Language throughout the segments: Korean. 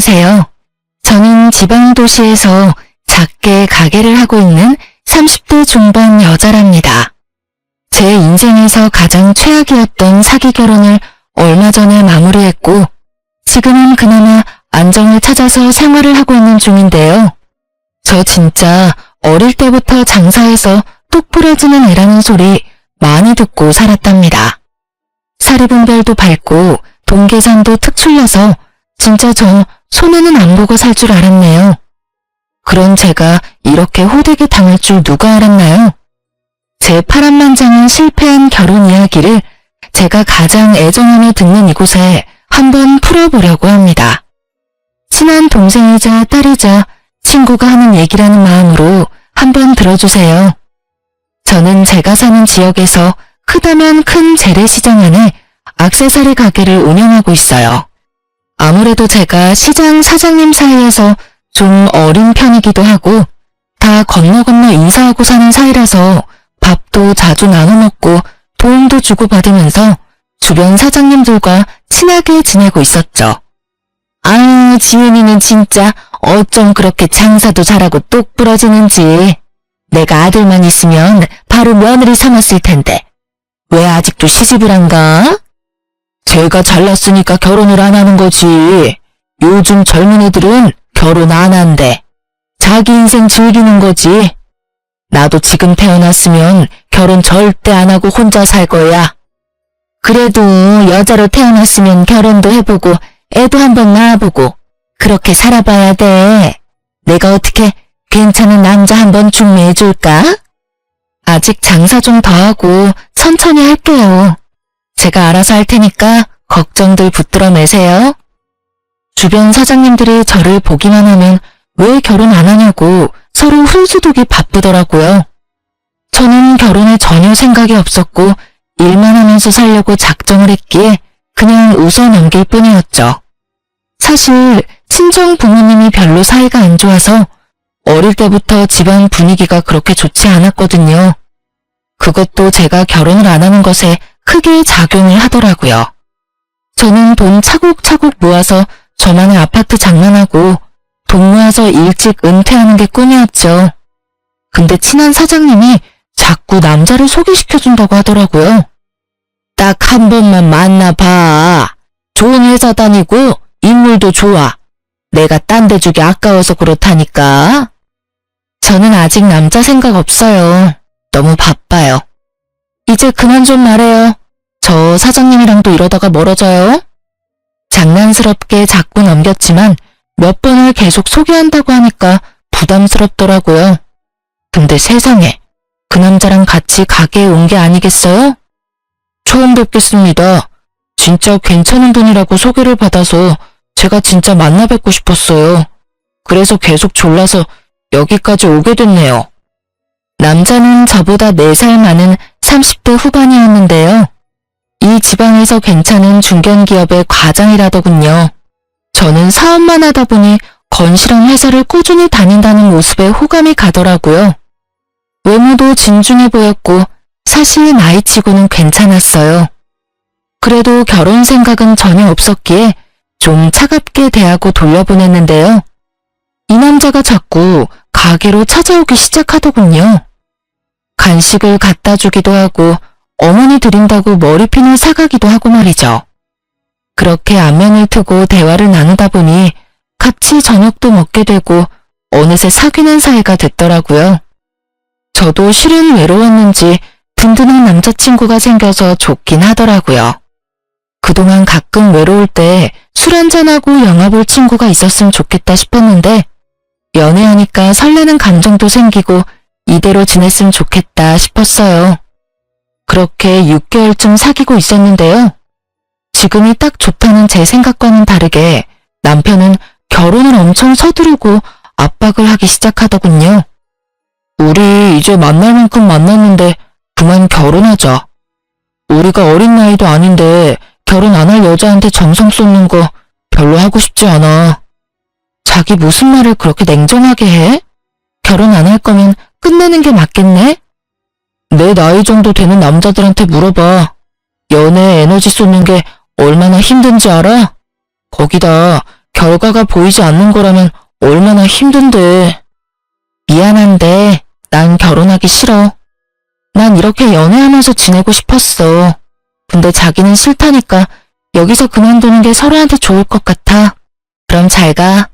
안녕하세요. 저는 지방 도시에서 작게 가게를 하고 있는 30대 중반 여자랍니다. 제 인생에서 가장 최악이었던 사기 결혼을 얼마 전에 마무리했고 지금은 그나마 안정을 찾아서 생활을 하고 있는 중인데요. 저 진짜 어릴 때부터 장사해서 뚝 부러지는 애라는 소리 많이 듣고 살았답니다. 사리분별도 밟고 돈 계산도 특출나서 진짜 저 손해는 안 보고 살 줄 알았네요. 그런 제가 이렇게 호되게 당할 줄 누가 알았나요? 제 파란만장한 실패한 결혼 이야기를 제가 가장 애정하며 듣는 이곳에 한번 풀어보려고 합니다. 친한 동생이자 딸이자 친구가 하는 얘기라는 마음으로 한번 들어주세요. 저는 제가 사는 지역에서 크다면 큰 재래시장 안에 액세서리 가게를 운영하고 있어요. 아무래도 제가 시장 사장님 사이에서 좀 어린 편이기도 하고 다 건너 인사하고 사는 사이라서 밥도 자주 나눠 먹고 도움도 주고받으면서 주변 사장님들과 친하게 지내고 있었죠. 아유, 지은이는 진짜 어쩜 그렇게 장사도 잘하고 똑 부러지는지. 내가 아들만 있으면 바로 며느리 삼았을 텐데 왜 아직도 시집을 안 가? 제가 잘났으니까 결혼을 안 하는 거지. 요즘 젊은 애들은 결혼 안 한대. 자기 인생 즐기는 거지. 나도 지금 태어났으면 결혼 절대 안 하고 혼자 살 거야. 그래도 여자로 태어났으면 결혼도 해보고 애도 한번 낳아보고 그렇게 살아봐야 돼. 내가 어떻게 괜찮은 남자 한번 중매해줄까? 아직 장사 좀 더 하고 천천히 할게요. 제가 알아서 할 테니까 걱정들 붙들어 매세요. 주변 사장님들이 저를 보기만 하면 왜 결혼 안 하냐고 서로 훈수두기 바쁘더라고요. 저는 결혼에 전혀 생각이 없었고 일만 하면서 살려고 작정을 했기에 그냥 웃어 넘길 뿐이었죠. 사실 친정 부모님이 별로 사이가 안 좋아서 어릴 때부터 집안 분위기가 그렇게 좋지 않았거든요. 그것도 제가 결혼을 안 하는 것에 크게 작용을 하더라고요. 저는 돈 차곡차곡 모아서 저만의 아파트 장만하고 돈 모아서 일찍 은퇴하는 게 꿈이었죠. 근데 친한 사장님이 자꾸 남자를 소개시켜준다고 하더라고요. 딱 한 번만 만나봐. 좋은 회사 다니고 인물도 좋아. 내가 딴 데 주기 아까워서 그렇다니까. 저는 아직 남자 생각 없어요. 너무 바빠요. 이제 그만 좀 말해요. 저 사장님이랑도 이러다가 멀어져요. 장난스럽게 자꾸 넘겼지만 몇 번을 계속 소개한다고 하니까 부담스럽더라고요. 근데 세상에, 그 남자랑 같이 가게에 온 게 아니겠어요? 처음 뵙겠습니다. 진짜 괜찮은 분이라고 소개를 받아서 제가 진짜 만나 뵙고 싶었어요. 그래서 계속 졸라서 여기까지 오게 됐네요. 남자는 저보다 4살 많은 30대 후반이었는데요. 이 지방에서 괜찮은 중견기업의 과장이라더군요. 저는 사업만 하다 보니 건실한 회사를 꾸준히 다닌다는 모습에 호감이 가더라고요. 외모도 진중해 보였고 사실 나이치고는 괜찮았어요. 그래도 결혼 생각은 전혀 없었기에 좀 차갑게 대하고 돌려보냈는데요. 이 남자가 자꾸 가게로 찾아오기 시작하더군요. 간식을 갖다 주기도 하고 어머니 드린다고 머리핀을 사가기도 하고 말이죠. 그렇게 안면을 트고 대화를 나누다 보니 같이 저녁도 먹게 되고 어느새 사귀는 사이가 됐더라고요. 저도 실은 외로웠는지 든든한 남자친구가 생겨서 좋긴 하더라고요. 그동안 가끔 외로울 때 술 한잔하고 영화 볼 친구가 있었으면 좋겠다 싶었는데 연애하니까 설레는 감정도 생기고 이대로 지냈으면 좋겠다 싶었어요. 그렇게 6개월쯤 사귀고 있었는데요. 지금이 딱 좋다는 제 생각과는 다르게 남편은 결혼을 엄청 서두르고 압박을 하기 시작하더군요. 우리 이제 만날 만큼 만났는데 그만 결혼하자. 우리가 어린 나이도 아닌데 결혼 안 할 여자한테 정성 쏟는 거 별로 하고 싶지 않아. 자기 무슨 말을 그렇게 냉정하게 해? 결혼 안 할 거면 끝내는 게 맞겠네? 내 나이 정도 되는 남자들한테 물어봐. 연애에 에너지 쏟는 게 얼마나 힘든지 알아? 거기다 결과가 보이지 않는 거라면 얼마나 힘든데. 미안한데 난 결혼하기 싫어. 난 이렇게 연애하면서 지내고 싶었어. 근데 자기는 싫다니까 여기서 그만두는 게 서로한테 좋을 것 같아. 그럼 잘 가.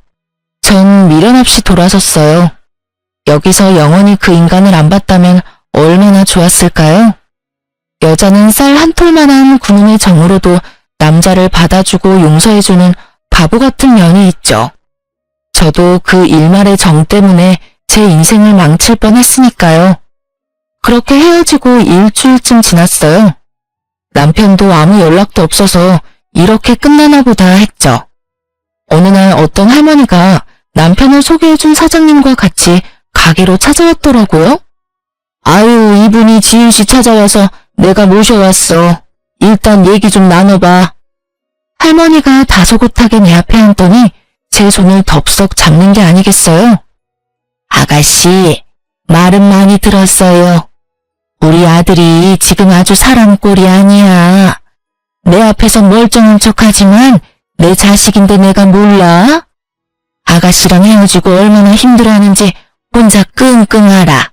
전 미련 없이 돌아섰어요. 여기서 영원히 그 인간을 안 봤다면 얼마나 좋았을까요? 여자는 쌀 한 톨만한 군인의 정으로도 남자를 받아주고 용서해주는 바보 같은 면이 있죠. 저도 그 일말의 정 때문에 제 인생을 망칠 뻔했으니까요. 그렇게 헤어지고 일주일쯤 지났어요. 남편도 아무 연락도 없어서 이렇게 끝나나 보다 했죠. 어느 날 어떤 할머니가 남편을 소개해준 사장님과 같이 가게로 찾아왔더라고요. 아유, 이분이 지은씨 찾아와서 내가 모셔왔어. 일단 얘기 좀 나눠봐. 할머니가 다소곳하게 내 앞에 앉더니 제 손을 덥석 잡는 게 아니겠어요? 아가씨, 말은 많이 들었어요. 우리 아들이 지금 아주 사람 꼴이 아니야. 내 앞에서 멀쩡한 척하지만 내 자식인데 내가 몰라? 아가씨랑 헤어지고 얼마나 힘들어하는지 혼자 끙끙 앓아.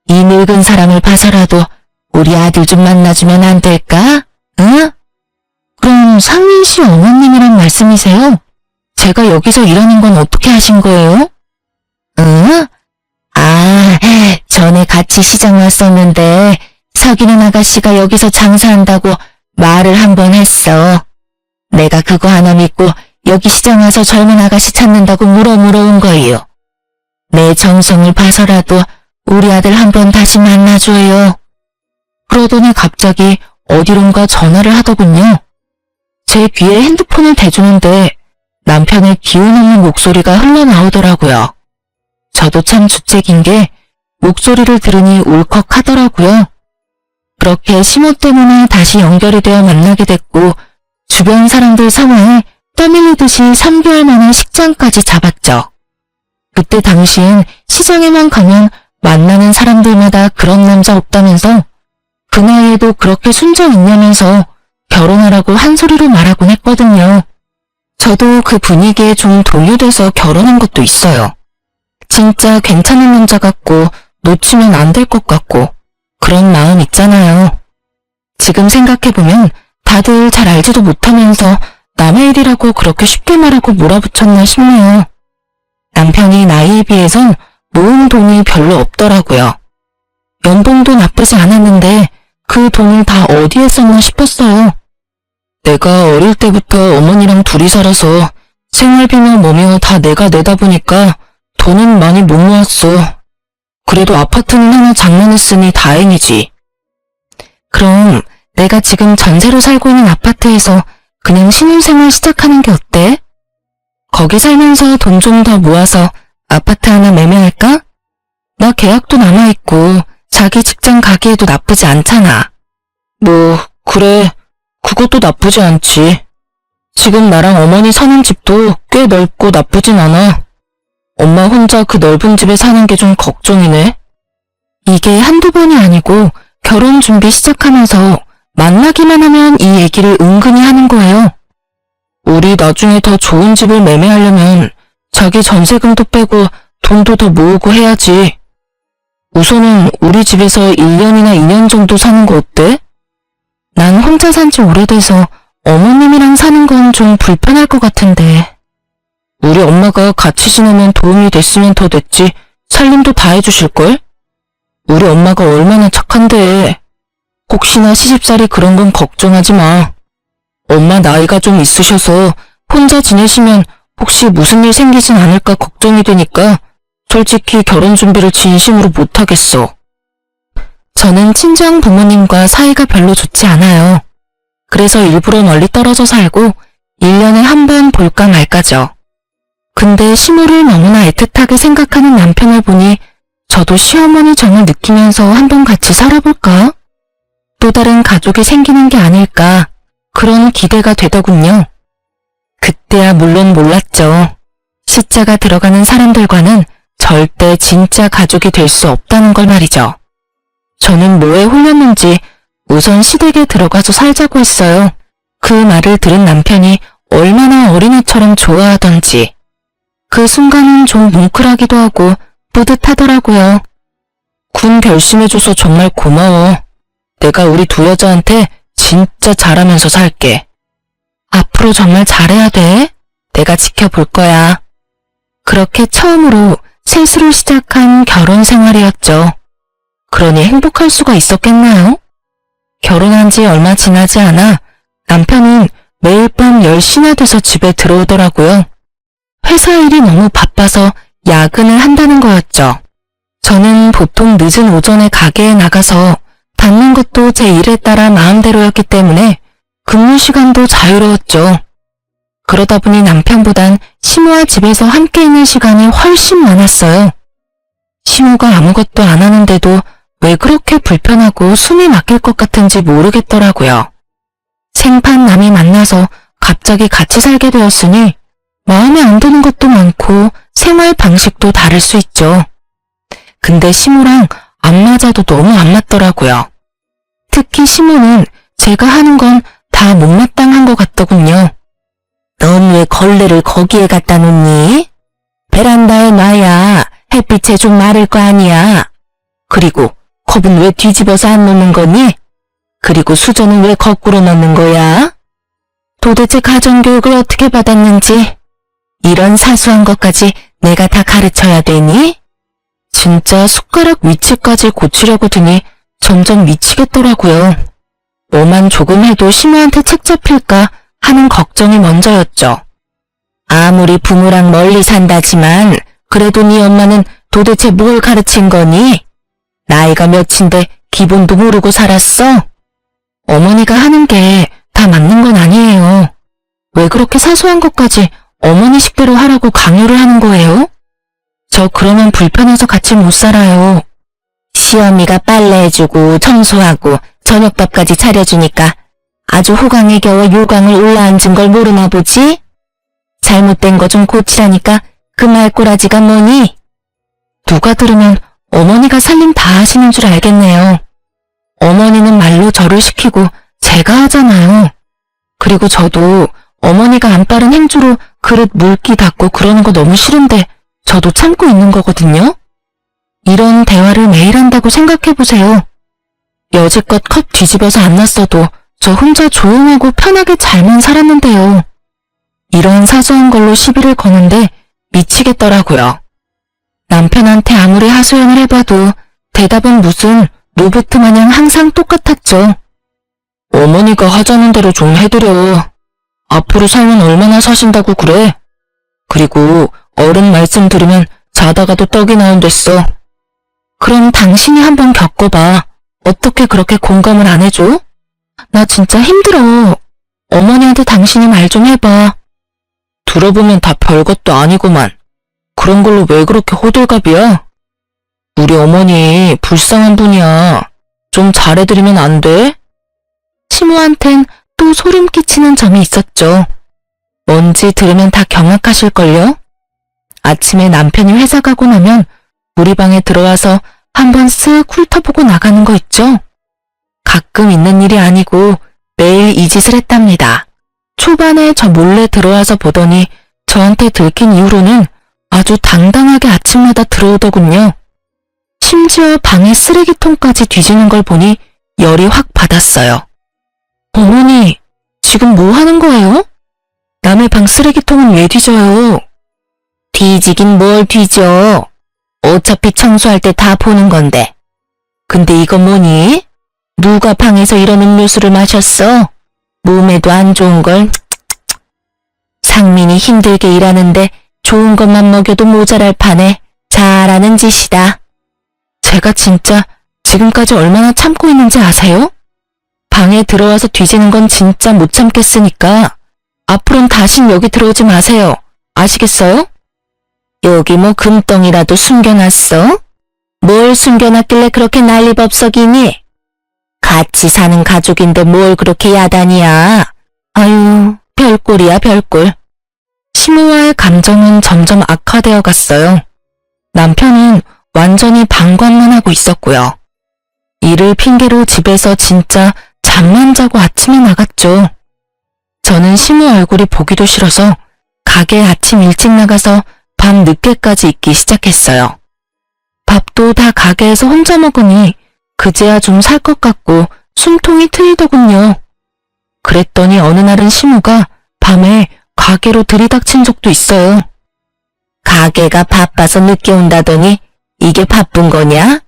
이 늙은 사람을 봐서라도 우리 아들 좀 만나주면 안 될까? 응? 그럼 상민 씨 어머님이란 말씀이세요? 제가 여기서 일하는 건 어떻게 하신 거예요? 응? 아, 전에 같이 시장 왔었는데 석이는 아가씨가 여기서 장사한다고 말을 한 번 했어. 내가 그거 하나 믿고 여기 시장 와서 젊은 아가씨 찾는다고 물어온 거예요. 내 정성을 봐서라도 우리 아들 한번 다시 만나줘요. 그러더니 갑자기 어디론가 전화를 하더군요. 제 귀에 핸드폰을 대주는데 남편의 기운 없는 목소리가 흘러나오더라고요. 저도 참 주책인 게 목소리를 들으니 울컥하더라고요. 그렇게 심호 때문에 다시 연결이 되어 만나게 됐고 주변 사람들 상황에 떠밀리듯이 3개월 만에 식장까지 잡았죠. 그때 당시엔 시장에만 가면 만나는 사람들마다 그런 남자 없다면서 그 나이에도 그렇게 순정 있냐면서 결혼하라고 한 소리로 말하곤 했거든요. 저도 그 분위기에 좀 동요돼서 결혼한 것도 있어요. 진짜 괜찮은 남자 같고 놓치면 안 될 것 같고 그런 마음 있잖아요. 지금 생각해보면 다들 잘 알지도 못하면서 남의 일이라고 그렇게 쉽게 말하고 몰아붙였나 싶네요. 남편이 나이에 비해선 모은 돈이 별로 없더라고요. 연봉도 나쁘지 않았는데 그 돈을 다 어디에 썼나 싶었어요. 내가 어릴 때부터 어머니랑 둘이 살아서 생활비며 뭐며 다 내가 내다 보니까 돈은 많이 못 모았어. 그래도 아파트는 하나 장만했으니 다행이지. 그럼 내가 지금 전세로 살고 있는 아파트에서 그냥 신혼생활 시작하는 게 어때? 거기 살면서 돈 좀 더 모아서 아파트 하나 매매할까? 나 계약도 남아있고 자기 직장 가기에도 나쁘지 않잖아. 뭐 그래, 그것도 나쁘지 않지. 지금 나랑 어머니 사는 집도 꽤 넓고 나쁘진 않아. 엄마 혼자 그 넓은 집에 사는 게 좀 걱정이네. 이게 한두 번이 아니고 결혼 준비 시작하면서 만나기만 하면 이 얘기를 은근히 하는 거예요. 우리 나중에 더 좋은 집을 매매하려면 자기 전세금도 빼고 돈도 더 모으고 해야지. 우선은 우리 집에서 1년이나 2년 정도 사는 거 어때? 난 혼자 산 지 오래돼서 어머님이랑 사는 건 좀 불편할 것 같은데. 우리 엄마가 같이 지내면 도움이 됐으면 더 됐지 살림도 다 해주실걸? 우리 엄마가 얼마나 착한데. 혹시나 시집살이 그런 건 걱정하지 마. 엄마 나이가 좀 있으셔서 혼자 지내시면 혹시 무슨 일 생기진 않을까 걱정이 되니까 솔직히 결혼 준비를 진심으로 못하겠어. 저는 친정 부모님과 사이가 별로 좋지 않아요. 그래서 일부러 멀리 떨어져 살고 1년에 한 번 볼까 말까죠. 근데 시모를 너무나 애틋하게 생각하는 남편을 보니 저도 시어머니 정을 느끼면서 한번 같이 살아볼까? 또 다른 가족이 생기는 게 아닐까 그런 기대가 되더군요. 그때야 물론 몰랐죠. 시자가 들어가는 사람들과는 절대 진짜 가족이 될 수 없다는 걸 말이죠. 저는 뭐에 홀렸는지 우선 시댁에 들어가서 살자고 했어요. 그 말을 들은 남편이 얼마나 어린애처럼 좋아하던지. 그 순간은 좀 뭉클하기도 하고 뿌듯하더라고요. 군 결심해줘서 정말 고마워. 내가 우리 두 여자한테 진짜 잘하면서 살게. 앞으로 정말 잘해야 돼. 내가 지켜볼 거야. 그렇게 처음으로 실수를 시작한 결혼 생활이었죠. 그러니 행복할 수가 있었겠나요? 결혼한 지 얼마 지나지 않아 남편은 매일 밤 10시나 돼서 집에 들어오더라고요. 회사 일이 너무 바빠서 야근을 한다는 거였죠. 저는 보통 늦은 오전에 가게에 나가서 닫는 것도 제 일에 따라 마음대로였기 때문에 근무 시간도 자유로웠죠. 그러다 보니 남편보단 시모와 집에서 함께 있는 시간이 훨씬 많았어요. 시모가 아무것도 안 하는데도 왜 그렇게 불편하고 숨이 막힐 것 같은지 모르겠더라고요. 생판남이 만나서 갑자기 같이 살게 되었으니 마음에 안 드는 것도 많고 생활 방식도 다를 수 있죠. 근데 시모랑 안 맞아도 너무 안 맞더라고요. 특히 시모는 제가 하는 건 다 못마땅한 것 같더군요. 넌 왜 걸레를 거기에 갖다 놓니? 베란다에 놔야 햇빛에 좀 마를 거 아니야. 그리고 컵은 왜 뒤집어서 안 놓는 거니? 그리고 수저는 왜 거꾸로 넣는 거야? 도대체 가정교육을 어떻게 받았는지 이런 사소한 것까지 내가 다 가르쳐야 되니? 진짜 숟가락 위치까지 고치려고 드니 점점 미치겠더라고요. 뭐만 조금 해도 시모한테 책 잡힐까 하는 걱정이 먼저였죠. 아무리 부모랑 멀리 산다지만 그래도 네 엄마는 도대체 뭘 가르친 거니? 나이가 몇인데 기본도 모르고 살았어? 어머니가 하는 게 다 맞는 건 아니에요. 왜 그렇게 사소한 것까지 어머니 식대로 하라고 강요를 하는 거예요? 저 그러면 불편해서 같이 못 살아요. 시어미가 빨래해주고 청소하고 저녁밥까지 차려주니까 아주 호강에 겨워 요강을 올라앉은 걸 모르나 보지? 잘못된 거 좀 고치라니까 그 말꼬라지가 뭐니? 누가 들으면 어머니가 살림 다 하시는 줄 알겠네요. 어머니는 말로 저를 시키고 제가 하잖아요. 그리고 저도 어머니가 안 빠른 행주로 그릇 물기 닦고 그러는 거 너무 싫은데 저도 참고 있는 거거든요. 이런 대화를 매일 한다고 생각해보세요. 여지껏 컵 뒤집어서 안 놨어도 저 혼자 조용하고 편하게 잘만 살았는데요. 이런 사소한 걸로 시비를 거는데 미치겠더라고요. 남편한테 아무리 하소연을 해봐도 대답은 무슨 로봇 마냥 항상 똑같았죠. 어머니가 하자는 대로 좀 해드려. 앞으로 살면 얼마나 사신다고 그래? 그리고 어른 말씀 들으면 자다가도 떡이 나온댔어. 그럼 당신이 한번 겪어봐. 어떻게 그렇게 공감을 안 해줘? 나 진짜 힘들어. 어머니한테 당신이 말 좀 해봐. 들어보면 다 별것도 아니구만. 그런 걸로 왜 그렇게 호들갑이야? 우리 어머니 불쌍한 분이야. 좀 잘해드리면 안 돼? 시모한텐 또 소름 끼치는 점이 있었죠. 뭔지 들으면 다 경악하실걸요? 아침에 남편이 회사 가고 나면 우리 방에 들어와서 한번 쓱 훑어보고 나가는 거 있죠? 가끔 있는 일이 아니고 매일 이 짓을 했답니다. 초반에 저 몰래 들어와서 보더니 저한테 들킨 이후로는 아주 당당하게 아침마다 들어오더군요. 심지어 방에 쓰레기통까지 뒤지는 걸 보니 열이 확 받았어요. 어머니, 지금 뭐 하는 거예요? 남의 방 쓰레기통은 왜 뒤져요? 뒤지긴 뭘 뒤져. 어차피 청소할 때 다 보는 건데. 근데 이건 뭐니? 누가 방에서 이런 음료수를 마셨어? 몸에도 안 좋은 걸. 상민이 힘들게 일하는데 좋은 것만 먹여도 모자랄 판에 잘하는 짓이다. 제가 진짜 지금까지 얼마나 참고 있는지 아세요? 방에 들어와서 뒤지는 건 진짜 못 참겠으니까 앞으로는 다신 여기 들어오지 마세요. 아시겠어요? 여기 뭐 금덩이라도 숨겨놨어? 뭘 숨겨놨길래 그렇게 난리법석이니? 같이 사는 가족인데 뭘 그렇게 야단이야? 아유, 별꼴이야 별꼴. 시모와의 감정은 점점 악화되어 갔어요. 남편은 완전히 방관만 하고 있었고요. 일을 핑계로 집에서 진짜 잠만 자고 아침에 나갔죠. 저는 시무 얼굴이 보기도 싫어서 가게 아침 일찍 나가서 밤 늦게까지 있기 시작했어요. 밥도 다 가게에서 혼자 먹으니 그제야 좀 살 것 같고 숨통이 트이더군요. 그랬더니 어느 날은 시무가 밤에 가게로 들이닥친 적도 있어요. 가게가 바빠서 늦게 온다더니 이게 바쁜 거냐?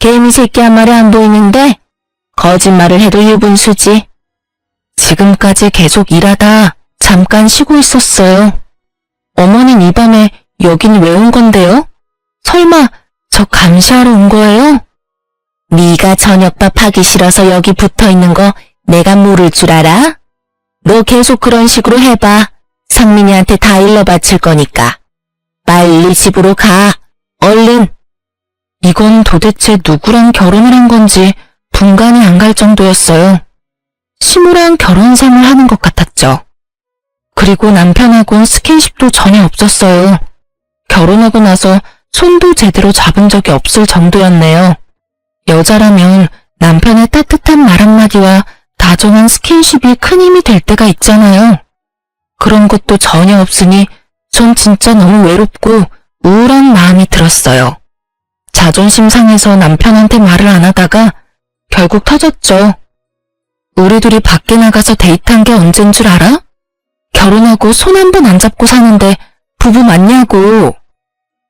개미 새끼 한 마리 안 보이는데 거짓말을 해도 유분수지. 지금까지 계속 일하다 잠깐 쉬고 있었어요. 어머닌 이 밤에 여긴 왜 온 건데요? 설마 저 감시하러 온 거예요? 네가 저녁밥 하기 싫어서 여기 붙어있는 거 내가 모를 줄 알아? 너 계속 그런 식으로 해봐. 성민이한테 다 일러 바칠 거니까. 빨리 집으로 가. 얼른. 이건 도대체 누구랑 결혼을 한 건지 분간이 안 갈 정도였어요. 시무랑 결혼생을 하는 것 같았죠. 그리고 남편하고는 스킨십도 전혀 없었어요. 결혼하고 나서 손도 제대로 잡은 적이 없을 정도였네요. 여자라면 남편의 따뜻한 말 한마디와 다정한 스킨십이 큰 힘이 될 때가 있잖아요. 그런 것도 전혀 없으니 전 진짜 너무 외롭고 우울한 마음이 들었어요. 자존심 상해서 남편한테 말을 안 하다가 결국 터졌죠. 우리 둘이 밖에 나가서 데이트한 게 언젠 줄 알아? 결혼하고 손 한 번 안 잡고 사는데 부부 맞냐고.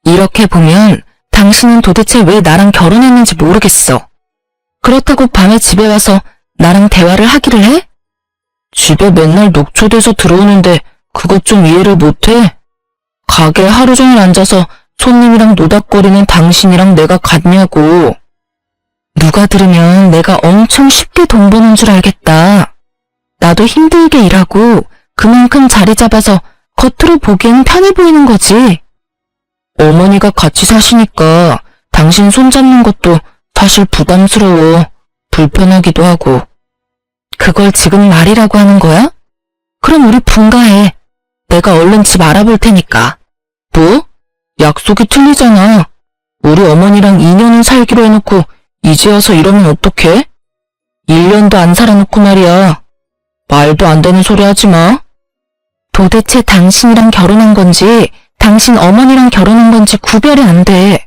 이렇게 보면 당신은 도대체 왜 나랑 결혼했는지 모르겠어. 그렇다고 밤에 집에 와서 나랑 대화를 하기를 해? 집에 맨날 녹초돼서 들어오는데 그것 좀 이해를 못해? 가게에 하루 종일 앉아서 손님이랑 노닥거리는 당신이랑 내가 같냐고. 누가 들으면 내가 엄청 쉽게 돈 버는 줄 알겠다. 나도 힘들게 일하고 그만큼 자리 잡아서 겉으로 보기엔 편해 보이는 거지. 어머니가 같이 사시니까 당신 손잡는 것도 사실 부담스러워. 불편하기도 하고. 그걸 지금 말이라고 하는 거야? 그럼 우리 분가해. 내가 얼른 집 알아볼 테니까. 뭐? 약속이 틀리잖아. 우리 어머니랑 2년은 살기로 해놓고 이제 와서 이러면 어떡해? 1년도 안 살아놓고 말이야. 말도 안 되는 소리 하지 마. 도대체 당신이랑 결혼한 건지 당신 어머니랑 결혼한 건지 구별이 안 돼.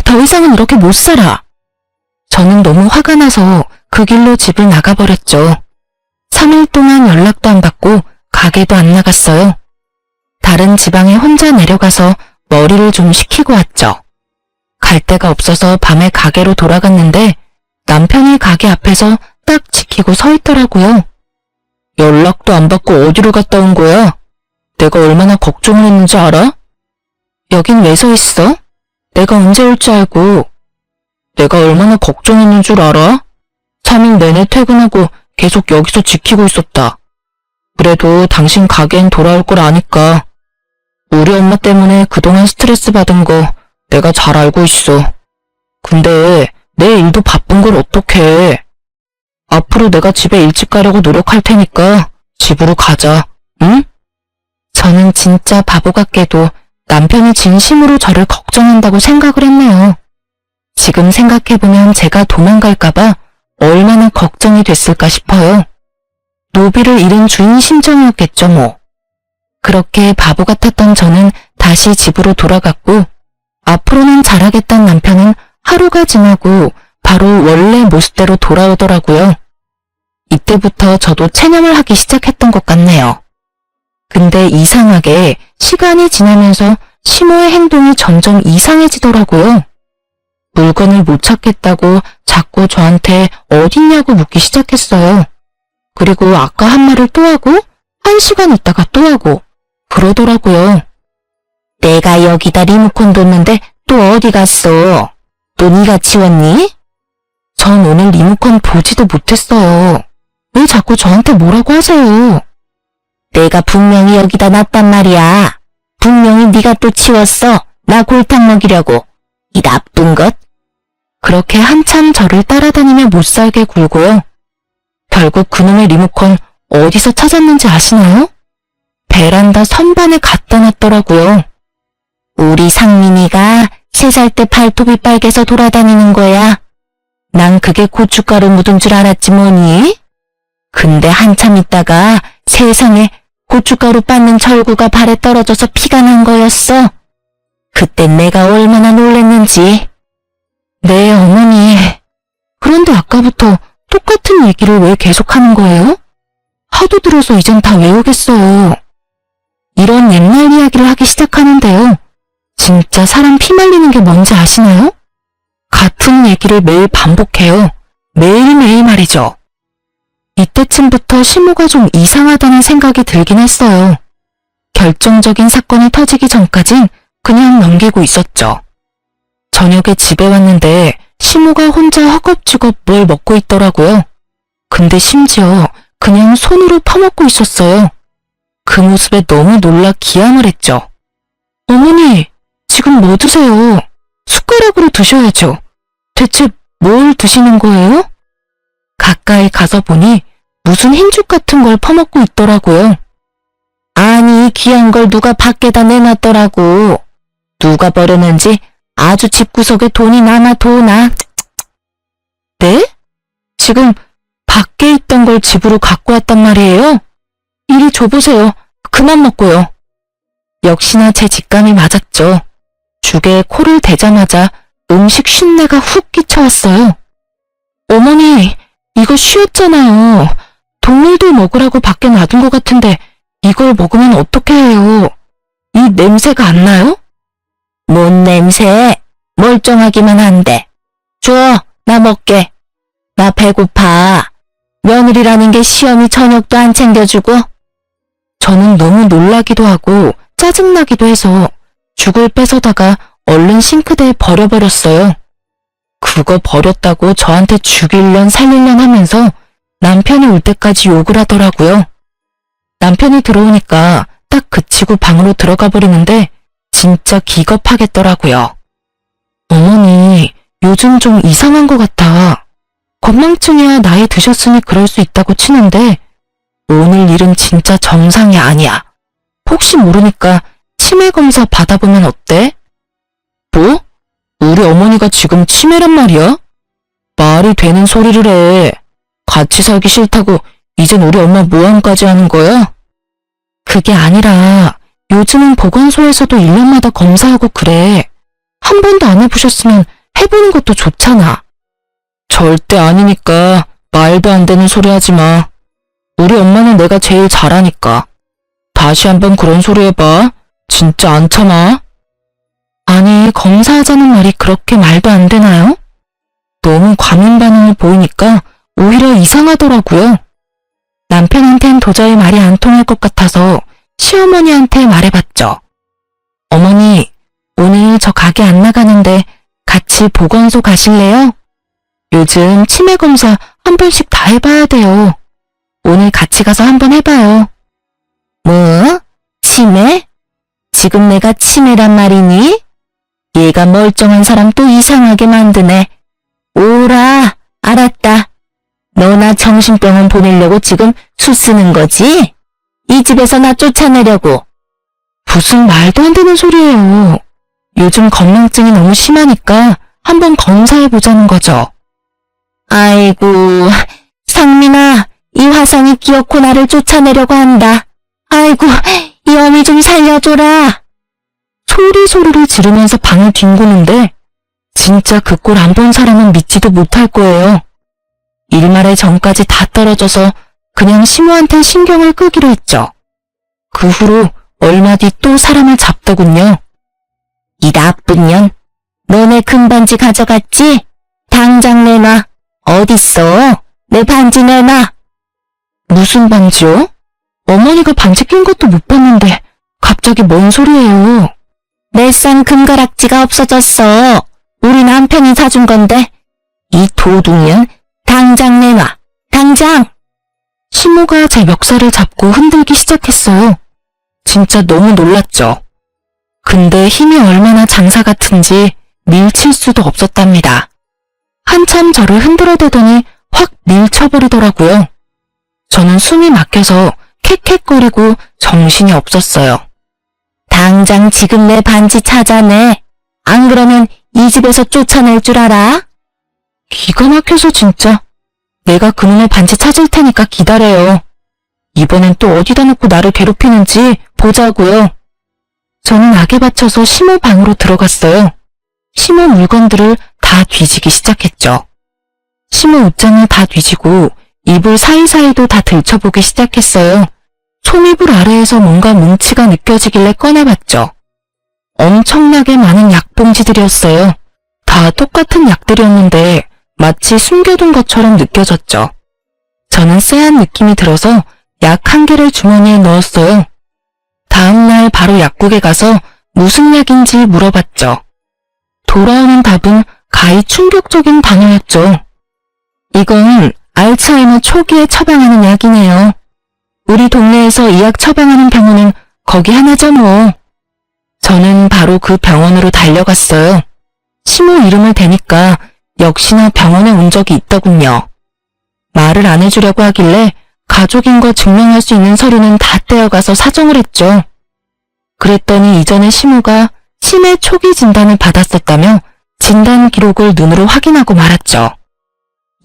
더 이상은 이렇게 못 살아. 저는 너무 화가 나서 그 길로 집을 나가버렸죠. 3일 동안 연락도 안 받고 가게도 안 나갔어요. 다른 지방에 혼자 내려가서 머리를 좀 식히고 왔죠. 갈 데가 없어서 밤에 가게로 돌아갔는데 남편이 가게 앞에서 딱 지키고 서 있더라고요. 연락도 안 받고 어디로 갔다 온 거야? 내가 얼마나 걱정을 했는지 알아? 여긴 왜 서 있어? 내가 언제 올 줄 알고. 내가 얼마나 걱정했는 줄 알아? 3일 내내 퇴근하고 계속 여기서 지키고 있었다. 그래도 당신 가게엔 돌아올 걸 아니까. 우리 엄마 때문에 그동안 스트레스 받은 거 내가 잘 알고 있어. 근데 내 일도 바쁜 걸 어떡해. 앞으로 내가 집에 일찍 가려고 노력할 테니까 집으로 가자, 응? 저는 진짜 바보 같게도 남편이 진심으로 저를 걱정한다고 생각을 했네요. 지금 생각해보면 제가 도망갈까봐 얼마나 걱정이 됐을까 싶어요. 노비를 잃은 주인 심정이었겠죠 뭐. 그렇게 바보 같았던 저는 다시 집으로 돌아갔고 앞으로는 잘하겠다는 남편은 하루가 지나고 바로 원래 모습대로 돌아오더라고요. 이때부터 저도 체념을 하기 시작했던 것 같네요. 근데 이상하게 시간이 지나면서 시모의 행동이 점점 이상해지더라고요. 물건을 못 찾겠다고 자꾸 저한테 어딨냐고 묻기 시작했어요. 그리고 아까 한 말을 또 하고 1시간 있다가 또 하고 그러더라고요. 내가 여기다 리모컨 뒀는데 또 어디 갔어? 또 네가 치웠니? 전 오늘 리모컨 보지도 못했어요. 왜 자꾸 저한테 뭐라고 하세요? 내가 분명히 여기다 놨단 말이야. 분명히 네가 또 치웠어. 나 골탕 먹이려고. 이 나쁜 것. 그렇게 한참 저를 따라다니며 못살게 굴고요. 결국 그놈의 리모컨 어디서 찾았는지 아시나요? 베란다 선반에 갖다 놨더라고요. 우리 상민이가 3살 때 발톱이 빨개서 돌아다니는 거야. 난 그게 고춧가루 묻은 줄 알았지 뭐니? 근데 한참 있다가 세상에, 고춧가루 빻는 절구가 발에 떨어져서 피가 난 거였어. 그때 내가 얼마나 놀랬는지. 네, 어머니. 그런데 아까부터 똑같은 얘기를 왜 계속하는 거예요? 하도 들어서 이젠 다 외우겠어요. 이런 옛날 이야기를 하기 시작하는데요. 진짜 사람 피 말리는 게 뭔지 아시나요? 같은 얘기를 매일 반복해요. 매일매일 말이죠. 이때쯤부터 시모가 좀 이상하다는 생각이 들긴 했어요. 결정적인 사건이 터지기 전까진 그냥 넘기고 있었죠. 저녁에 집에 왔는데 시모가 혼자 허겁지겁 뭘 먹고 있더라고요. 근데 심지어 그냥 손으로 퍼먹고 있었어요. 그 모습에 너무 놀라 기함을 했죠. 어머니, 지금 뭐 드세요? 숟가락으로 드셔야죠. 대체 뭘 드시는 거예요? 가까이 가서 보니 무슨 흰죽 같은 걸 퍼먹고 있더라고요. 아니, 귀한 걸 누가 밖에다 내놨더라고. 누가 버렸는지 아주 집구석에 돈이 남아 도나. 네? 지금 밖에 있던 걸 집으로 갖고 왔단 말이에요? 이리 줘보세요. 그만 먹고요. 역시나 제 직감이 맞았죠. 죽에 코를 대자마자 음식 쉰내가 훅 끼쳐왔어요. 어머니, 이거 쉬었잖아요. 동물들 먹으라고 밖에 놔둔 것 같은데 이걸 먹으면 어떻게 해요? 이 냄새가 안 나요? 뭔 냄새? 멀쩡하기만 한데. 줘, 나 먹게. 나 배고파. 며느리라는 게 시어미 저녁도 안 챙겨주고. 저는 너무 놀라기도 하고 짜증나기도 해서 죽을 뺏어다가 얼른 싱크대에 버려버렸어요. 그거 버렸다고 저한테 죽일련 살릴련 하면서 남편이 올 때까지 욕을 하더라고요. 남편이 들어오니까 딱 그치고 방으로 들어가 버리는데 진짜 기겁하겠더라고요. 어머니, 요즘 좀 이상한 것 같아. 건망증이야 나이 드셨으니 그럴 수 있다고 치는데 오늘 일은 진짜 정상이 아니야. 혹시 모르니까 치매 검사 받아보면 어때? 뭐? 우리 어머니가 지금 치매란 말이야? 말이 되는 소리를 해. 같이 살기 싫다고 이젠 우리 엄마 모함까지 하는 거야? 그게 아니라 요즘은 보건소에서도 1년마다 검사하고 그래. 한 번도 안 해보셨으면 해보는 것도 좋잖아. 절대 아니니까 말도 안 되는 소리 하지 마. 우리 엄마는 내가 제일 잘하니까. 다시 한번 그런 소리 해봐. 진짜 안 참아. 아니, 검사하자는 말이 그렇게 말도 안 되나요? 너무 과민 반응을 보이니까 오히려 이상하더라고요. 남편한텐 도저히 말이 안 통할 것 같아서 시어머니한테 말해봤죠. 어머니, 오늘 저 가게 안 나가는데 같이 보건소 가실래요? 요즘 치매 검사 한 번씩 다 해봐야 돼요. 오늘 같이 가서 한번 해봐요. 뭐? 치매? 지금 내가 치매란 말이니? 얘가 멀쩡한 사람 또 이상하게 만드네. 오라, 알았다. 너나 정신병원 보내려고 지금 수 쓰는 거지? 이 집에서 나 쫓아내려고. 무슨 말도 안 되는 소리예요. 요즘 건망증이 너무 심하니까 한번 검사해보자는 거죠. 아이고, 상민아, 이 화상이 기어코 나를 쫓아내려고 한다. 아이고, 이 어미 좀 살려줘라. 소리를 지르면서 방을 뒹구는데 진짜 그 꼴 안 본 사람은 믿지도 못할 거예요. 일말의 정까지 다 떨어져서 그냥 시모한테 신경을 끄기로 했죠. 그 후로 얼마 뒤 또 사람을 잡더군요. 이 나쁜 년, 너네 금반지 가져갔지? 당장 내놔. 어딨어? 내 반지 내놔. 무슨 반지요? 어머니가 반지 낀 것도 못 봤는데 갑자기 뭔 소리예요? 내 싼 금가락지가 없어졌어. 우리 남편이 사준 건데. 이 도둑년, 당장 내놔. 당장! 시모가 제 멱살을 잡고 흔들기 시작했어요. 진짜 너무 놀랐죠. 근데 힘이 얼마나 장사 같은지 밀칠 수도 없었답니다. 한참 저를 흔들어대더니 확 밀쳐버리더라고요. 저는 숨이 막혀서 캑캑거리고 정신이 없었어요. 당장 지금 내 반지 찾아내. 안 그러면 이 집에서 쫓아낼 줄 알아? 기가 막혀서 진짜. 내가 그놈의 반지 찾을 테니까 기다려요. 이번엔 또 어디다 놓고 나를 괴롭히는지 보자고요. 저는 악에 받쳐서 시모 방으로 들어갔어요. 시모 물건들을 다 뒤지기 시작했죠. 시모 옷장을 다 뒤지고 이불 사이사이도 다 들춰보기 시작했어요. 솜이불 아래에서 뭔가 뭉치가 느껴지길래 꺼내봤죠. 엄청나게 많은 약봉지들이었어요. 다 똑같은 약들이었는데 마치 숨겨둔 것처럼 느껴졌죠. 저는 쎄한 느낌이 들어서 약 1개를 주머니에 넣었어요. 다음날 바로 약국에 가서 무슨 약인지 물어봤죠. 돌아오는 답은 가히 충격적인 단어였죠. 이건 알츠하이머 초기에 처방하는 약이네요. 우리 동네에서 이 약 처방하는 병원은 거기 하나죠 뭐. 저는 바로 그 병원으로 달려갔어요. 시모 이름을 대니까 역시나 병원에 온 적이 있더군요. 말을 안 해주려고 하길래 가족인 거 증명할 수 있는 서류는 다 떼어가서 사정을 했죠. 그랬더니 이전에 시모가 치매 초기 진단을 받았었다며 진단 기록을 눈으로 확인하고 말았죠.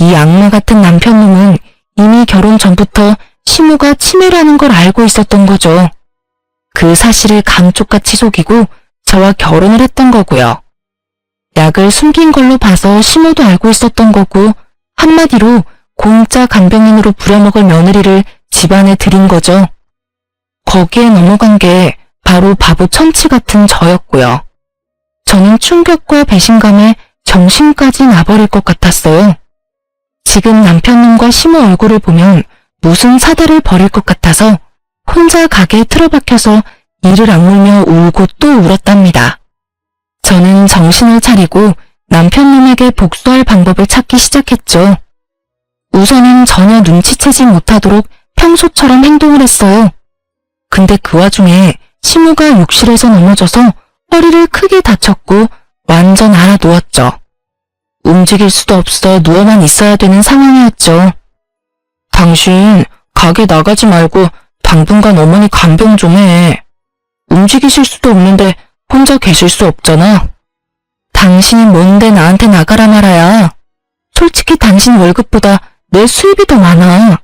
이 악마 같은 남편놈은 이미 결혼 전부터 시모가 치매라는 걸 알고 있었던 거죠. 그 사실을 감쪽같이 속이고 저와 결혼을 했던 거고요. 약을 숨긴 걸로 봐서 시모도 알고 있었던 거고 한마디로 공짜 간병인으로 부려먹을 며느리를 집안에 들인 거죠. 거기에 넘어간 게 바로 바보 천치 같은 저였고요. 저는 충격과 배신감에 정신까지 나버릴 것 같았어요. 지금 남편님과 시모 얼굴을 보면 무슨 사달을 벌일 것 같아서 혼자 가게에 틀어박혀서 이를 악물며 울고 또 울었답니다. 저는 정신을 차리고 남편님에게 복수할 방법을 찾기 시작했죠. 우선은 전혀 눈치채지 못하도록 평소처럼 행동을 했어요. 근데 그 와중에 시모가 욕실에서 넘어져서 허리를 크게 다쳤고 완전 알아 누웠죠. 움직일 수도 없어 누워만 있어야 되는 상황이었죠. 당신 가게 나가지 말고 당분간 어머니 간병 좀 해. 움직이실 수도 없는데 혼자 계실 수 없잖아. 당신이 뭔데 나한테 나가라 말아야. 솔직히 당신 월급보다 내 수입이 더 많아.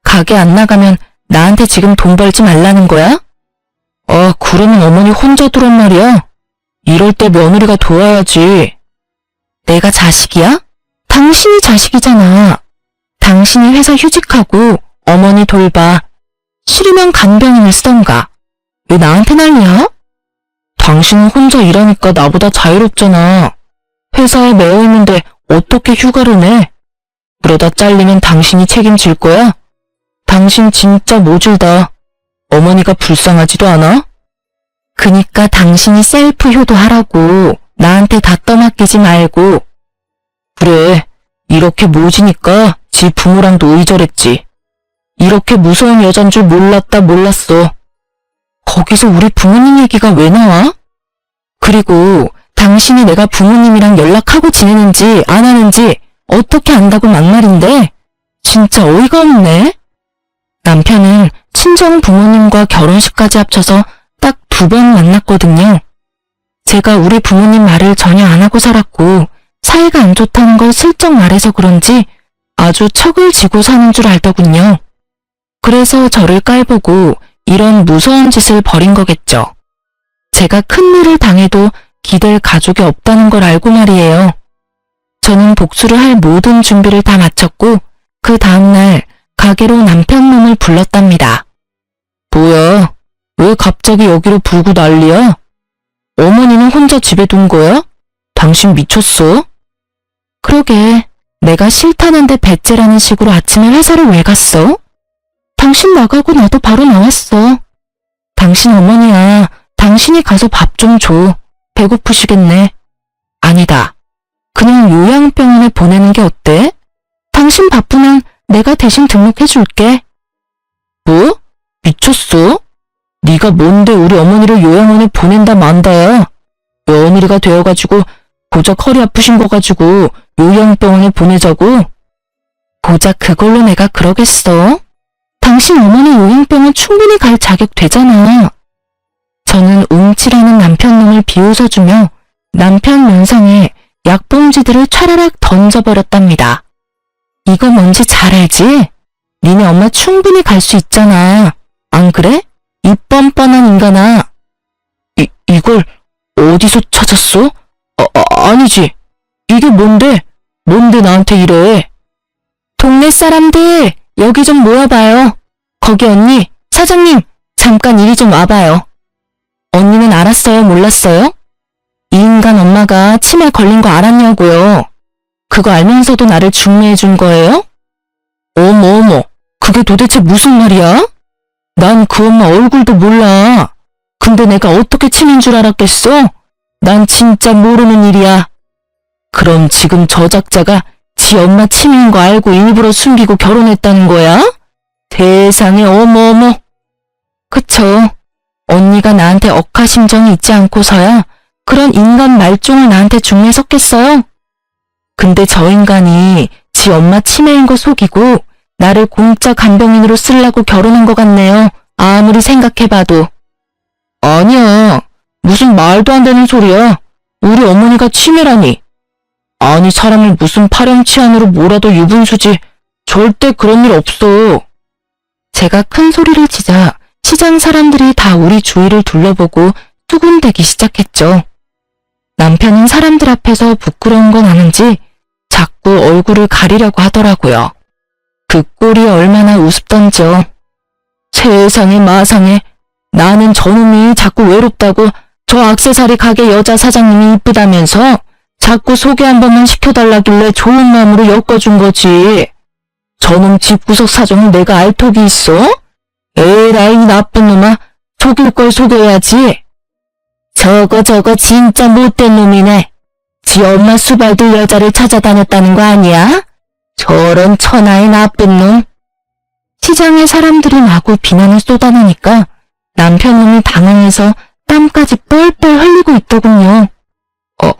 가게 안 나가면 나한테 지금 돈 벌지 말라는 거야? 그러면 어머니 혼자 두란 말이야? 이럴 때 며느리가 도와야지. 내가 자식이야? 당신이 자식이잖아. 당신이 회사 휴직하고 어머니 돌봐. 싫으면 간병인을 쓰던가. 왜 나한테 난리야? 당신은 혼자 일하니까 나보다 자유롭잖아. 회사에 매여 있는데 어떻게 휴가를 내? 그러다 잘리면 당신이 책임질 거야? 당신 진짜 모질다. 어머니가 불쌍하지도 않아? 그니까 당신이 셀프 효도하라고. 나한테 다 떠맡기지 말고. 그래, 이렇게 모지니까 지 부모랑도 의절했지. 이렇게 무서운 여잔 줄 몰랐어. 거기서 우리 부모님 얘기가 왜 나와? 그리고 당신이 내가 부모님이랑 연락하고 지내는지 안 하는지 어떻게 안다고 막말인데? 진짜 어이가 없네. 남편은 친정 부모님과 결혼식까지 합쳐서 딱 2번 만났거든요. 제가 우리 부모님 말을 전혀 안 하고 살았고 사이가 안 좋다는 걸 슬쩍 말해서 그런지 아주 척을 지고 사는 줄 알더군요. 그래서 저를 깔보고 이런 무서운 짓을 벌인 거겠죠. 제가 큰일을 당해도 기댈 가족이 없다는 걸 알고 말이에요. 저는 복수를 할 모든 준비를 다 마쳤고 그 다음날 가게로 남편놈을 불렀답니다. 뭐야? 왜 갑자기 여기로 불고 난리야? 어머니는 혼자 집에 둔 거야? 당신 미쳤어? 그러게, 내가 싫다는데 배째라는 식으로 아침에 회사를 왜 갔어? 당신 나가고 나도 바로 나왔어. 당신 어머니야, 당신이 가서 밥 좀 줘. 배고프시겠네. 아니다. 그냥 요양병원에 보내는 게 어때? 당신 바쁘면 내가 대신 등록해줄게. 뭐? 미쳤어? 네가 뭔데 우리 어머니를 요양원에 보낸다 만다야. 며느리가 되어가지고 고작 허리 아프신 거 가지고 요양병원에 보내자고? 고작 그걸로 내가 그러겠어? 당신 어머니 요양병원 충분히 갈 자격 되잖아. 저는 움찔하는 남편놈을 비웃어주며 남편 면상에 약봉지들을 촤라락 던져버렸답니다. 이거 뭔지 잘 알지? 니네 엄마 충분히 갈 수 있잖아. 안 그래? 이 뻔뻔한 인간아. 이걸 어디서 찾았어? 아니지. 이게 뭔데? 뭔데 나한테 이래? 동네 사람들, 여기 좀 모여봐요. 거기 언니, 사장님, 잠깐 이리 좀 와봐요. 언니는 알았어요, 몰랐어요? 이 인간 엄마가 치매 걸린 거 알았냐고요. 그거 알면서도 나를 중매해준 거예요? 어머, 그게 도대체 무슨 말이야? 난 그 엄마 얼굴도 몰라. 근데 내가 어떻게 치매인 줄 알았겠어? 난 진짜 모르는 일이야. 그럼 지금 저 작자가 지 엄마 치매인 거 알고 일부러 숨기고 결혼했다는 거야? 세상에, 어머. 그쵸. 언니가 나한테 억하심정이 있지 않고서야 그런 인간 말종을 나한테 중매 섰겠어요? 근데 저 인간이 지 엄마 치매인 거 속이고 나를 공짜 간병인으로 쓰려고 결혼한 것 같네요. 아무리 생각해봐도. 아니야. 무슨 말도 안 되는 소리야. 우리 어머니가 치매라니. 아니, 사람을 무슨 파렴치한으로 몰아도 유분수지. 절대 그런 일 없어. 제가 큰 소리를 치자 시장 사람들이 다 우리 주위를 둘러보고 수군대기 시작했죠. 남편은 사람들 앞에서 부끄러운 건 아닌지 자꾸 얼굴을 가리려고 하더라고요. 그 꼴이 얼마나 우습던지요. 세상에 마상에. 나는 저놈이 자꾸 외롭다고 저 액세서리 가게 여자 사장님이 이쁘다면서 자꾸 소개 한 번만 시켜달라길래 좋은 마음으로 엮어준 거지. 저놈 집구석 사정을 내가 알 턱이 있어? 에라이 나쁜 놈아, 속일 걸 속여야지. 저거 진짜 못된 놈이네. 지 엄마 수발들 여자를 찾아다녔다는 거 아니야? 저런 천하의 나쁜 놈. 시장의 사람들이 마구 비난을 쏟아내니까 남편놈이 당황해서 땀까지 뻘뻘 흘리고 있더군요.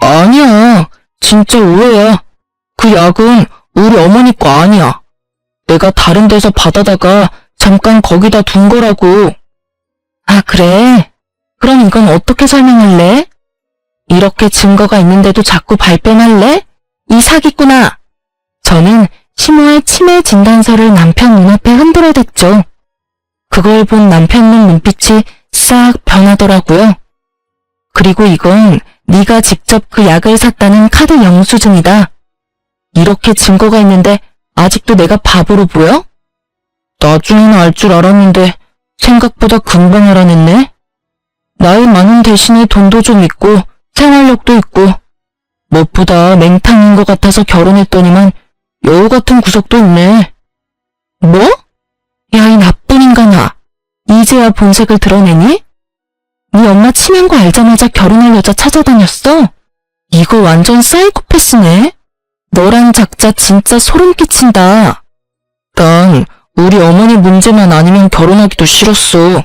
아니야. 진짜 오해야. 그 약은 우리 어머니 거 아니야. 내가 다른 데서 받아다가 잠깐 거기다 둔 거라고. 아, 그래? 그럼 이건 어떻게 설명할래? 이렇게 증거가 있는데도 자꾸 발뺌할래? 이 사기꾼아! 저는 심호의 치매 진단서를 남편 눈앞에 흔들어댔죠. 그걸 본 남편놈 눈빛이 싹 변하더라고요. 그리고 이건 네가 직접 그 약을 샀다는 카드 영수증이다. 이렇게 증거가 있는데 아직도 내가 바보로 보여? 나중에는 알 줄 알았는데 생각보다 금방 알아냈네. 나이 많은 대신에 돈도 좀 있고 생활력도 있고 무엇보다 맹탕인 것 같아서 결혼했더니만 여우 같은 구석도 있네. 뭐? 야, 이 나쁜 인간아. 이제야 본색을 드러내니? 네 엄마 치매인 거 알자마자 결혼할 여자 찾아다녔어? 이거 완전 사이코패스네. 너란 작자 진짜 소름 끼친다. 난 우리 어머니 문제만 아니면 결혼하기도 싫었어.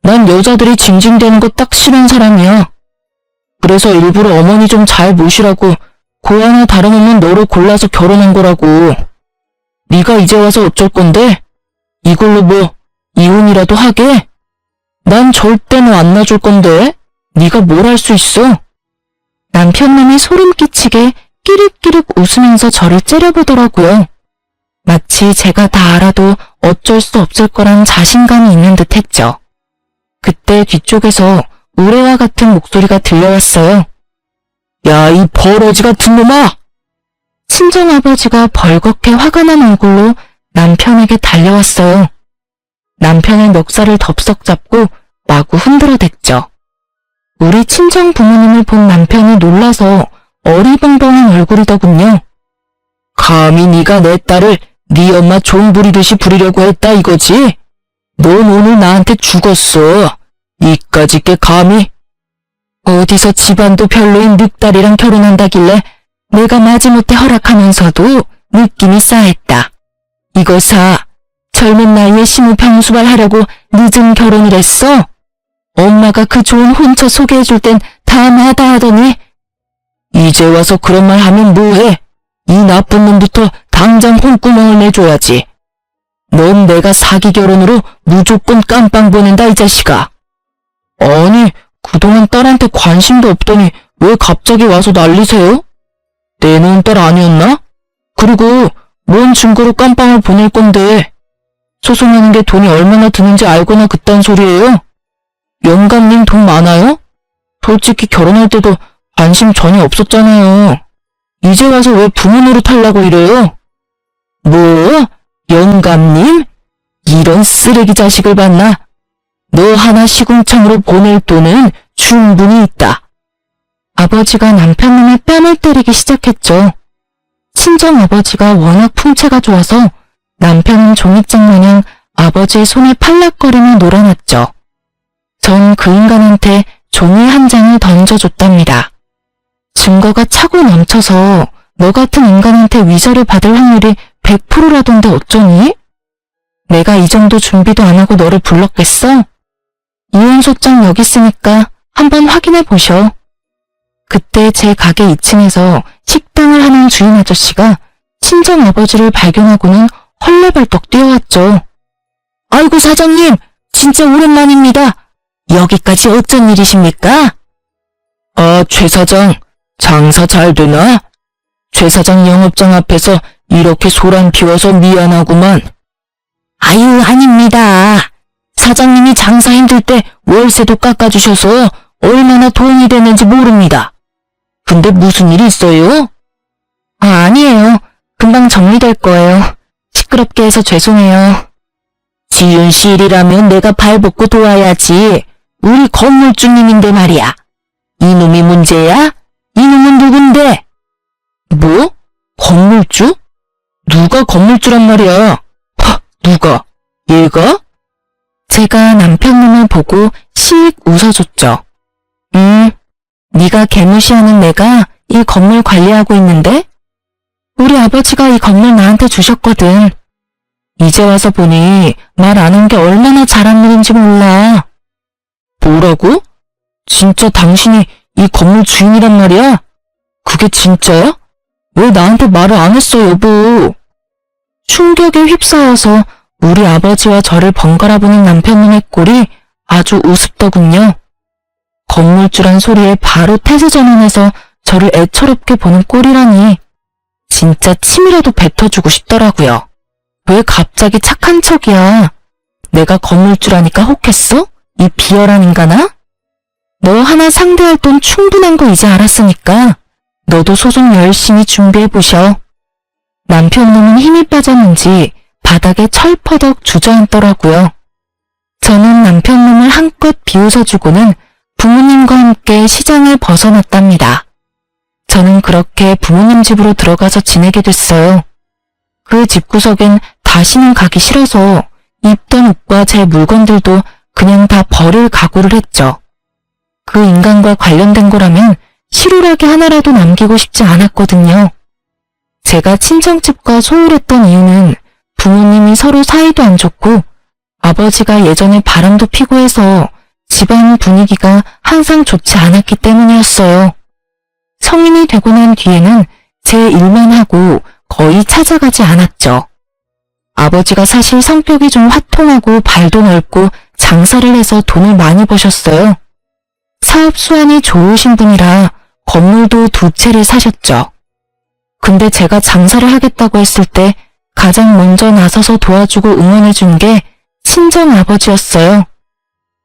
난 여자들이 징징대는 거 딱 싫은 사람이야. 그래서 일부러 어머니 좀 잘 모시라고 고 하나 다름없는 너를 골라서 결혼한 거라고. 네가 이제 와서 어쩔 건데? 이걸로 뭐 이혼이라도 하게? 난 절대 너 안 놔줄 건데? 네가 뭘 할 수 있어? 남편놈이 소름 끼치게 끼릭끼릭 웃으면서 저를 째려보더라고요. 마치 제가 다 알아도 어쩔 수 없을 거란 자신감이 있는 듯 했죠. 그때 뒤쪽에서 우레와 같은 목소리가 들려왔어요. 야, 이 버러지 같은 놈아! 친정아버지가 벌겋게 화가 난 얼굴로 남편에게 달려왔어요. 남편의 멱살을 덥석 잡고 마구 흔들어댔죠. 우리 친정 부모님을 본 남편이 놀라서 어리벙벙한 얼굴이더군요. 감히 네가 내 딸을 네 엄마 종 부리듯이 부리려고 했다 이거지? 넌 오늘 나한테 죽었어. 이까짓 게 감히. 어디서 집안도 별로인 늑딸이랑 결혼한다길래 내가 마지못해 허락하면서도 느낌이 싸했다. 이거 사. 젊은 나이에 시무평수발 하려고 늦은 결혼을 했어? 엄마가 그 좋은 혼처 소개해줄 땐 다 마다하더니 이제 와서 그런 말 하면 뭐해? 이 나쁜 놈부터 당장 혼구멍을 내줘야지. 넌 내가 사기 결혼으로 무조건 깜빵 보낸다 이 자식아. 아니, 그동안 딸한테 관심도 없더니 왜 갑자기 와서 난리세요? 내놓은 딸 아니었나? 그리고 뭔 증거로 깜빵을 보낼 건데 소송하는 게 돈이 얼마나 드는지 알거나 그딴 소리예요? 영감님 돈 많아요? 솔직히 결혼할 때도 관심 전혀 없었잖아요. 이제 와서 왜 부모 노릇하려고 이래요? 뭐? 영감님? 이런 쓰레기 자식을 봤나? 너 하나 시궁창으로 보낼 돈은 충분히 있다. 아버지가 남편놈의 뺨을 때리기 시작했죠. 친정아버지가 워낙 풍채가 좋아서 남편은 종이장 마냥 아버지의 손에 팔락거리며 놀아났죠. 전 그 인간한테 종이 한 장을 던져줬답니다. 증거가 차고 넘쳐서 너 같은 인간한테 위자료 받을 확률이 100%라던데 어쩌니? 내가 이 정도 준비도 안 하고 너를 불렀겠어? 이혼소장 여기 있으니까 한번 확인해 보셔. 그때 제 가게 2층에서 식당을 하는 주인 아저씨가 친정아버지를 발견하고는 헐레벌떡 뛰어왔죠. 아이고 사장님, 진짜 오랜만입니다. 여기까지 어쩐 일이십니까? 아, 최 사장, 장사 잘 되나? 최 사장 영업장 앞에서 이렇게 소란 피워서 미안하구만. 아유, 아닙니다. 사장님이 장사 힘들 때 월세도 깎아주셔서 얼마나 도움이 되는지 모릅니다. 근데 무슨 일 있어요? 아, 아니에요. 금방 정리될 거예요. 시끄럽게 해서 죄송해요. 지윤 씨 일이라면 내가 발벗고 도와야지. 우리 건물주님인데 말이야. 이놈이 문제야? 이놈은 누군데? 뭐? 건물주? 누가 건물주란 말이야? 하, 누가? 얘가? 제가 남편놈을 보고 씩 웃어줬죠. 네가 개무시하는 내가 이 건물 관리하고 있는데? 우리 아버지가 이 건물 나한테 주셨거든. 이제 와서 보니 말 안 한 게 얼마나 잘한 일인지 몰라. 뭐라고? 진짜 당신이 이 건물 주인이란 말이야? 그게 진짜야? 왜 나한테 말을 안 했어, 여보? 충격에 휩싸여서 우리 아버지와 저를 번갈아 보는 남편님의 꼴이 아주 우습더군요. 건물주란 소리에 바로 태세 전환해서 저를 애처롭게 보는 꼴이라니 진짜 침이라도 뱉어주고 싶더라고요. 왜 갑자기 착한 척이야? 내가 건물주라니까 혹했어? 이 비열한 인간아? 너 하나 상대할 돈 충분한 거 이제 알았으니까 너도 소송 열심히 준비해보셔. 남편놈은 힘이 빠졌는지 바닥에 철퍼덕 주저앉더라고요. 저는 남편놈을 한껏 비웃어주고는 부모님과 함께 시장을 벗어났답니다. 저는 그렇게 부모님 집으로 들어가서 지내게 됐어요. 그 집구석엔 다시는 가기 싫어서 입던 옷과 제 물건들도 그냥 다 버릴 각오를 했죠. 그 인간과 관련된 거라면 실오라기 하나라도 남기고 싶지 않았거든요. 제가 친정집과 소홀했던 이유는 부모님이 서로 사이도 안 좋고 아버지가 예전에 바람도 피고 해서 집안 분위기가 항상 좋지 않았기 때문이었어요. 성인이 되고 난 뒤에는 제 일만 하고 거의 찾아가지 않았죠. 아버지가 사실 성격이 좀 화통하고 발도 넓고 장사를 해서 돈을 많이 버셨어요. 사업 수완이 좋으신 분이라 건물도 2채를 사셨죠. 근데 제가 장사를 하겠다고 했을 때 가장 먼저 나서서 도와주고 응원해준 게 친정아버지였어요.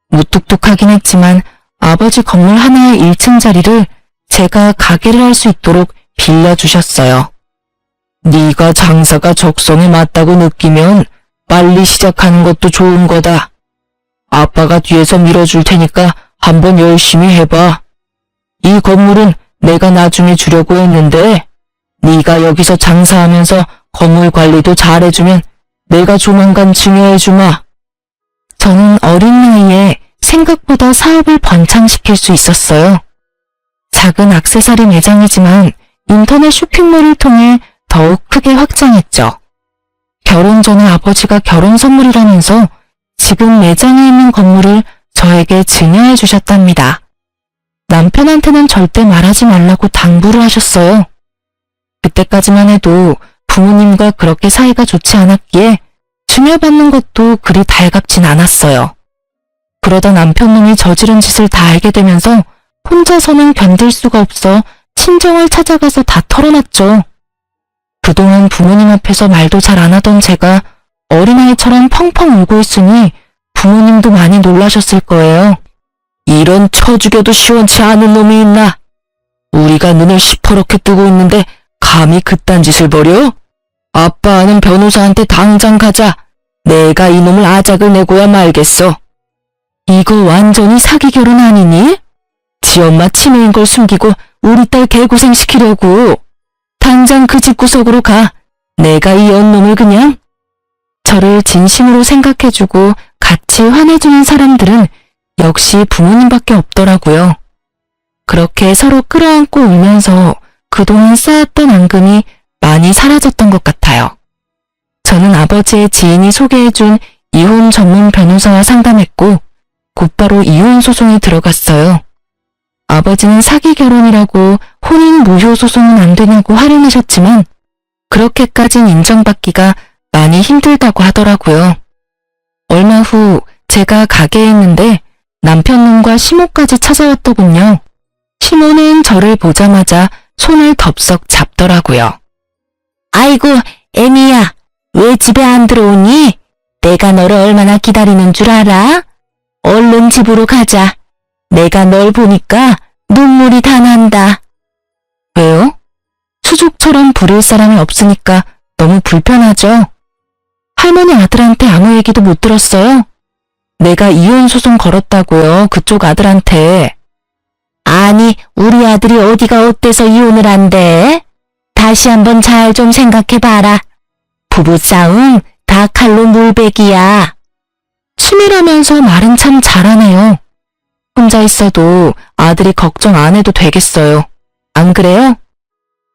무뚝뚝하긴 했지만 아버지 건물 하나의 1층 자리를 제가 가게를 할 수 있도록 빌려주셨어요. 네가 장사가 적성에 맞다고 느끼면 빨리 시작하는 것도 좋은 거다. 아빠가 뒤에서 밀어줄 테니까 한번 열심히 해봐. 이 건물은 내가 나중에 주려고 했는데 네가 여기서 장사하면서 건물 관리도 잘해주면 내가 조만간 증여해주마. 저는 어린 나이에 생각보다 사업을 번창시킬 수 있었어요. 작은 액세서리 매장이지만 인터넷 쇼핑몰을 통해 더욱 크게 확장했죠. 결혼 전에 아버지가 결혼 선물이라면서 지금 매장에 있는 건물을 저에게 증여해 주셨답니다. 남편한테는 절대 말하지 말라고 당부를 하셨어요. 그때까지만 해도 부모님과 그렇게 사이가 좋지 않았기에 증여받는 것도 그리 달갑진 않았어요. 그러다 남편놈이 저지른 짓을 다 알게 되면서 혼자서는 견딜 수가 없어 친정을 찾아가서 다 털어놨죠. 그동안 부모님 앞에서 말도 잘 안 하던 제가 어린아이처럼 펑펑 울고 있으니 부모님도 많이 놀라셨을 거예요. 이런 쳐 죽여도 시원치 않은 놈이 있나? 우리가 눈을 시퍼렇게 뜨고 있는데 감히 그딴 짓을 벌여? 아빠 아는 변호사한테 당장 가자. 내가 이놈을 아작을 내고야 말겠어. 이거 완전히 사기 결혼 아니니? 지 엄마 치매인 걸 숨기고 우리 딸 개고생시키려고. 당장 그 집구석으로 가. 내가 이 언놈을 그냥. 저를 진심으로 생각해주고 같이 화내주는 사람들은 역시 부모님밖에 없더라고요. 그렇게 서로 끌어안고 울면서 그동안 쌓았던 앙금이 많이 사라졌던 것 같아요. 저는 아버지의 지인이 소개해준 이혼 전문 변호사와 상담했고 곧바로 이혼 소송에 들어갔어요. 아버지는 사기 결혼이라고 혼인 무효 소송은 안 되냐고 화를 내셨지만 그렇게까진 인정받기가 많이 힘들다고 하더라고요. 얼마 후 제가 가게에 있는데 남편놈과 시모까지 찾아왔더군요. 시모는 저를 보자마자 손을 덥석 잡더라고요. 아이고, 애미야, 왜 집에 안 들어오니? 내가 너를 얼마나 기다리는 줄 알아? 얼른 집으로 가자. 내가 널 보니까 눈물이 다 난다. 왜요? 수족처럼 부릴 사람이 없으니까 너무 불편하죠? 할머니 아들한테 아무 얘기도 못 들었어요? 내가 이혼 소송 걸었다고요, 그쪽 아들한테. 아니, 우리 아들이 어디가 어때서 이혼을 한대? 다시 한번 잘 좀 생각해봐라. 부부싸움 다 칼로 물베기야. 치밀하면서 말은 참 잘하네요. 혼자 있어도 아들이 걱정 안 해도 되겠어요. 안 그래요?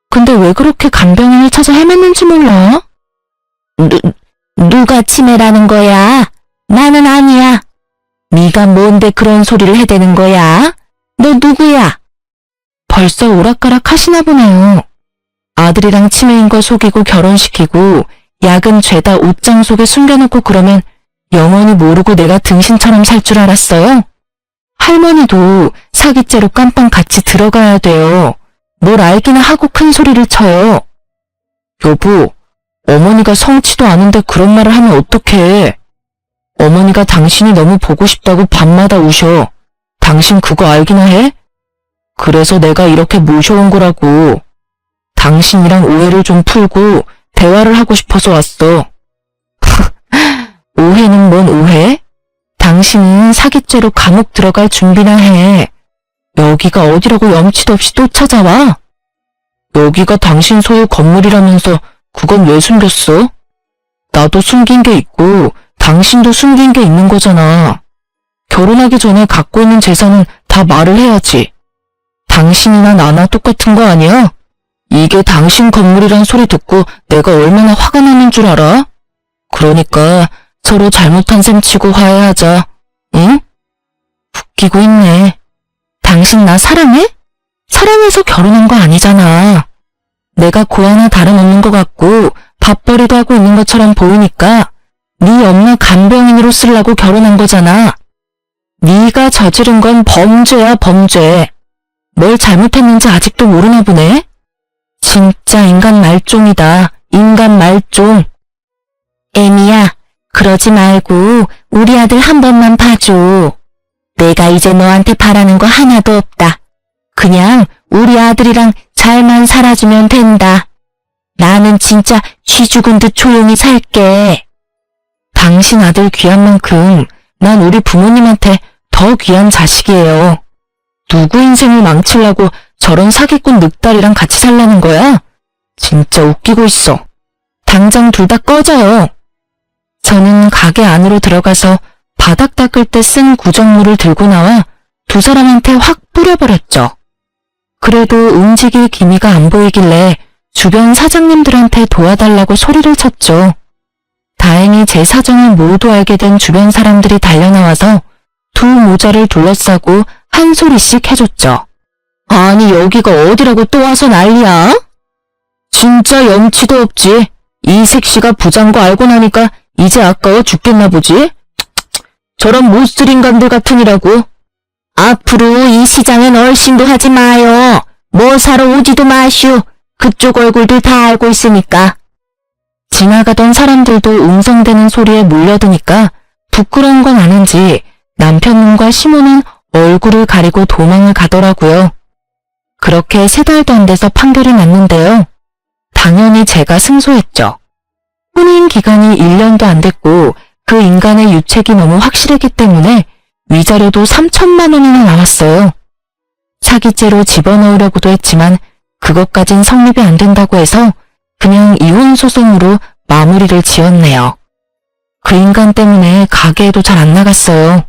근데 왜 그렇게 간병인을 찾아 헤맸는지 몰라? 누가 치매라는 거야? 나는 아니야. 네가 뭔데 그런 소리를 해대는 거야? 너 누구야? 벌써 오락가락 하시나 보네요. 아들이랑 치매인 거 속이고 결혼시키고 약은 죄다 옷장 속에 숨겨놓고 그러면 영원히 모르고 내가 등신처럼 살 줄 알았어요? 할머니도 사기죄로 깜빵 같이 들어가야 돼요. 뭘 알기나 하고 큰 소리를 쳐요. 여보, 어머니가 성치도 않은데 그런 말을 하면 어떡해. 어머니가 당신이 너무 보고 싶다고 밤마다 우셔. 당신 그거 알기나 해? 그래서 내가 이렇게 모셔온 거라고. 당신이랑 오해를 좀 풀고 대화를 하고 싶어서 왔어. 오해는 뭔 오해? 당신은 사기죄로 감옥 들어갈 준비나 해. 여기가 어디라고 염치도 없이 또 찾아와? 여기가 당신 소유 건물이라면서 그건 왜 숨겼어? 나도 숨긴 게 있고 당신도 숨긴 게 있는 거잖아. 결혼하기 전에 갖고 있는 재산은 다 말을 해야지. 당신이나 나나 똑같은 거 아니야? 이게 당신 건물이란 소리 듣고 내가 얼마나 화가 나는 줄 알아? 그러니까 서로 잘못한 셈 치고 화해하자. 응? 웃기고 있네. 당신 나 사랑해? 사랑해서 결혼한 거 아니잖아. 내가 고 하나 다름없는 것 같고 밥벌이도 하고 있는 것처럼 보이니까 네 엄마 간병인으로 쓰려고 결혼한 거잖아. 네가 저지른 건 범죄야, 범죄. 뭘 잘못했는지 아직도 모르나 보네. 진짜 인간 말종이다. 인간 말종. 애미야, 그러지 말고 우리 아들 한 번만 봐줘. 내가 이제 너한테 바라는 거 하나도 없다. 그냥 우리 아들이랑 잘만 살아주면 된다. 나는 진짜 쥐 죽은 듯 조용히 살게. 당신 아들 귀한 만큼 난 우리 부모님한테 더 귀한 자식이에요. 누구 인생을 망치려고 저런 사기꾼 늑다리랑 같이 살라는 거야? 진짜 웃기고 있어. 당장 둘 다 꺼져요. 저는 가게 안으로 들어가서 바닥 닦을 때 쓴 구정물을 들고 나와 두 사람한테 확 뿌려버렸죠. 그래도 움직일 기미가 안 보이길래 주변 사장님들한테 도와달라고 소리를 쳤죠. 다행히 제 사정을 모두 알게 된 주변 사람들이 달려나와서 두 모자를 둘러싸고 한 소리씩 해줬죠. 아니 여기가 어디라고 또 와서 난리야? 진짜 염치도 없지. 이 색시가 부자인 거 알고 나니까 이제 아까워 죽겠나 보지? 저런 못쓸 인간들 같으니라고. 앞으로 이 시장엔 얼씬도 하지 마요. 뭐 사러 오지도 마시오. 그쪽 얼굴들 다 알고 있으니까. 지나가던 사람들도 웅성대는 소리에 몰려드니까 부끄러운 건 아는지 남편님과 시모는 얼굴을 가리고 도망을 가더라고요. 그렇게 3달도 안 돼서 판결이 났는데요. 당연히 제가 승소했죠. 혼인 기간이 1년도 안 됐고 그 인간의 유책이 너무 확실했기 때문에 위자료도 3천만 원이나 나왔어요. 사기죄로 집어넣으려고도 했지만 그것까진 성립이 안 된다고 해서 그냥 이혼 소송으로 마무리를 지었네요. 그 인간 때문에 가게에도 잘 안 나갔어요.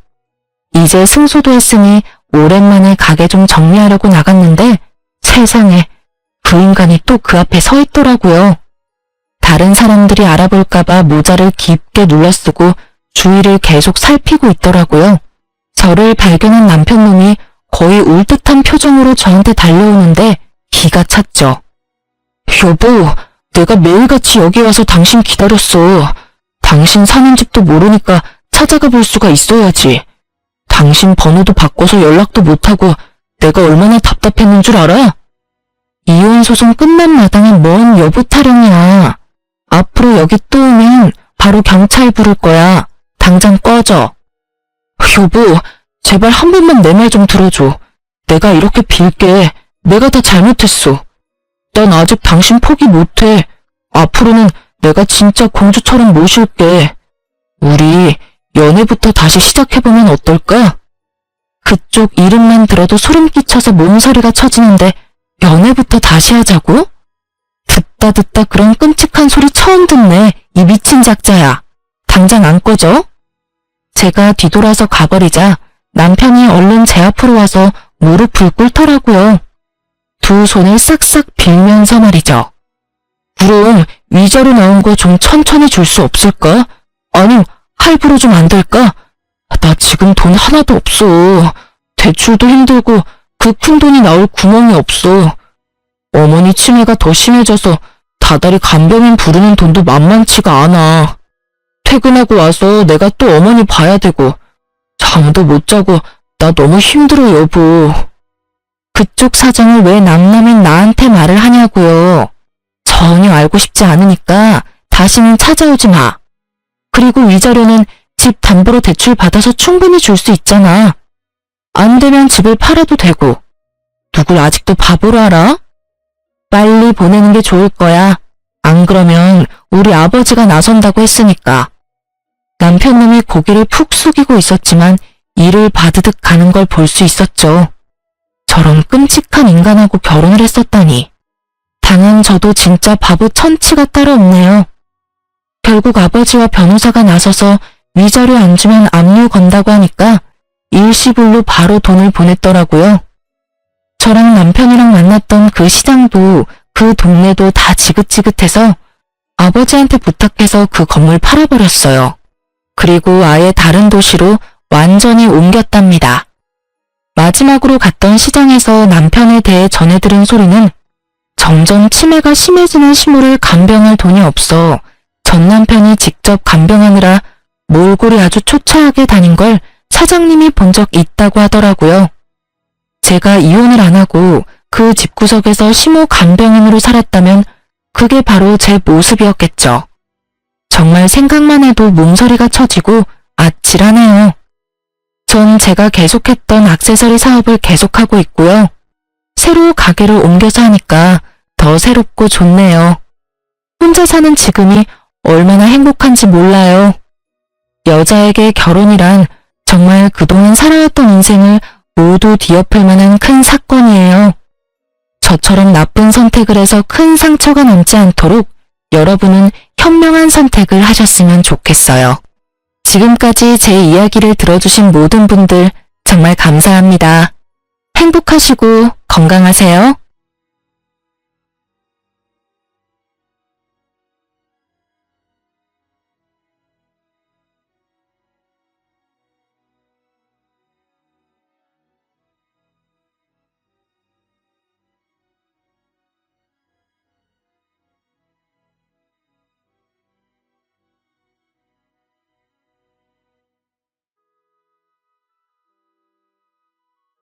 이제 승소도 했으니 오랜만에 가게 좀 정리하려고 나갔는데 세상에 그 인간이 또 그 앞에 서 있더라고요. 다른 사람들이 알아볼까봐 모자를 깊게 눌러쓰고 주위를 계속 살피고 있더라고요. 저를 발견한 남편놈이 거의 울 듯한 표정으로 저한테 달려오는데 기가 찼죠. 여보, 내가 매일같이 여기 와서 당신 기다렸어. 당신 사는 집도 모르니까 찾아가 볼 수가 있어야지. 당신 번호도 바꿔서 연락도 못하고 내가 얼마나 답답했는 줄 알아? 이혼 소송 끝난 마당에 뭔 여보 타령이야. 앞으로 여기 또 오면 바로 경찰 부를 거야. 당장 꺼져. 여보, 제발 한 번만 내 말 좀 들어줘. 내가 이렇게 빌게. 내가 다 잘못했어. 난 아직 당신 포기 못해. 앞으로는 내가 진짜 공주처럼 모실게. 우리 연애부터 다시 시작해보면 어떨까? 그쪽 이름만 들어도 소름 끼쳐서 몸서리가 쳐지는데 연애부터 다시 하자고? 듣다 그런 끔찍한 소리 처음 듣네. 이 미친 작자야. 당장 안 꺼져? 제가 뒤돌아서 가버리자 남편이 얼른 제 앞으로 와서 무릎을 꿇더라고요. 두 손을 싹싹 빌면서 말이죠. 그럼 위자료 나온 거 좀 천천히 줄 수 없을까? 아님 할부로 좀 안 될까? 나 지금 돈 하나도 없어. 대출도 힘들고 그 큰 돈이 나올 구멍이 없어. 어머니 치매가 더 심해져서 다달이 간병인 부르는 돈도 만만치가 않아. 퇴근하고 와서 내가 또 어머니 봐야 되고 잠도 못 자고 나 너무 힘들어 여보. 그쪽 사정을 왜 남남인 나한테 말을 하냐고요. 전혀 알고 싶지 않으니까 다시는 찾아오지 마. 그리고 위자료는 집 담보로 대출 받아서 충분히 줄 수 있잖아. 안 되면 집을 팔아도 되고. 누굴 아직도 바보로 알아? 빨리 보내는 게 좋을 거야. 안 그러면 우리 아버지가 나선다고 했으니까. 남편놈이 고개를 푹 숙이고 있었지만 이를 바드득 가는 걸 볼 수 있었죠. 저런 끔찍한 인간하고 결혼을 했었다니. 당연 저도 진짜 바보 천치가 따로 없네요. 결국 아버지와 변호사가 나서서 위자료 안 주면 압류 건다고 하니까 일시불로 바로 돈을 보냈더라고요. 저랑 남편이랑 만났던 그 시장도 그 동네도 다 지긋지긋해서 아버지한테 부탁해서 그 건물 팔아버렸어요. 그리고 아예 다른 도시로 완전히 옮겼답니다. 마지막으로 갔던 시장에서 남편에 대해 전해들은 소리는 점점 치매가 심해지는 시모를 간병할 돈이 없어 전 남편이 직접 간병하느라 몰골이 아주 초췌하게 다닌 걸 사장님이 본 적 있다고 하더라고요. 제가 이혼을 안 하고 그 집구석에서 시모 간병인으로 살았다면 그게 바로 제 모습이었겠죠. 정말 생각만 해도 몸서리가 쳐지고 아찔하네요. 전 제가 계속했던 액세서리 사업을 계속하고 있고요. 새로 가게를 옮겨서 하니까 더 새롭고 좋네요. 혼자 사는 지금이 얼마나 행복한지 몰라요. 여자에게 결혼이란 정말 그동안 살아왔던 인생을 모두 뒤엎을 만한 큰 사건이에요. 저처럼 나쁜 선택을 해서 큰 상처가 남지 않도록 여러분은 현명한 선택을 하셨으면 좋겠어요. 지금까지 제 이야기를 들어주신 모든 분들 정말 감사합니다. 행복하시고 건강하세요.